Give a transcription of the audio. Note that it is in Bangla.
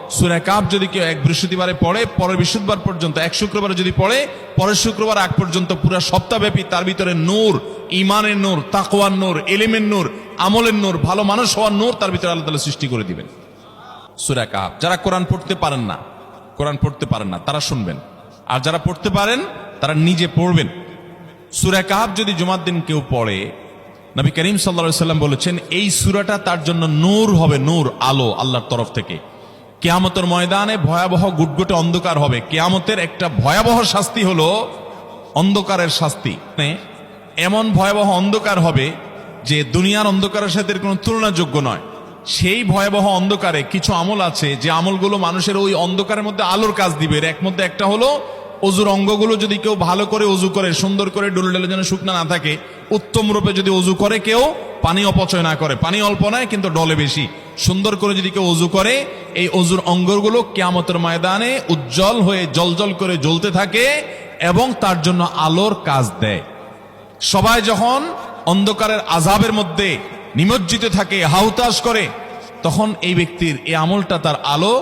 সূরা কাহফ যদি কেউ এক বৃহস্পতিবারে পড়ে, পরের বৃহস্পতিবার পর্যন্ত, এক শুক্রবারে যদি পড়ে, পরের শুক্রবার আগ পর্যন্ত পুরা সপ্তাহব্যাপী তার ভিতরে নূর, ঈমানের নূর, তাকওয়ার নূর, ইলমের নূর, আমলের নূর, ভালো মানুষ হওয়ার নূর তার ভিতরে আল্লাহ তাআলা সৃষ্টি করে দিবেন। সূরা কাহফ যারা কোরআন পড়তে পারেন না তারা শুনবেন, আর যারা পড়তে পারেন তারা নিজে পড়বেন। সূরা কাহফ যদি জুমার দিন কেউ পড়ে, নবী করিম সাল্লাল্লাহু আলাইহি সাল্লাম বলেছেন এই সূরাটা তার জন্য নূর হবে, নূর, আলো আল্লাহর তরফ থেকে। কিয়ামতের ময়দানে ভয়াবহ গুটগুটে অন্ধকার হবে। কিয়ামতের একটা ভয়াবহ শাস্তি হলো অন্ধকারের শাস্তি। এমন ভয়াবহ অন্ধকার হবে যে দুনিয়ার অন্ধকারের সাথে এর কোনো তুলনাযোগ্য নয়। সেই ভয়াবহ অন্ধকারে কিছু আমল আছে যে আমলগুলো মানুষের ওই অন্ধকারের মধ্যে আলোর কাজ দিবে। এর মধ্যে একটা হলো অজুর অঙ্গগুলো যদি কেউ ভালো করে অজু করে, সুন্দর করে ডুলে যেন শুকনা না থাকে, উত্তম রূপে যদি অজু করে, কেউ পানি অপচয় না করে, পানি অল্প নেয় কিন্তু ডলে বেশি, সুন্দর করে যদি কেউ অজু করে, এই অজুর অঙ্গগুলো কিয়ামতের ময়দানে উজ্জ্বল হয়ে জলজল করে জ্বলতে থাকে এবং তার জন্য আলোর কাজ দেয়। সবাই যখন অন্ধকারের আযাবের মধ্যে নিমজ্জিত থাকে, হাহুতাশ করে, তখন এই ব্যক্তির এই আমলটা তার আলো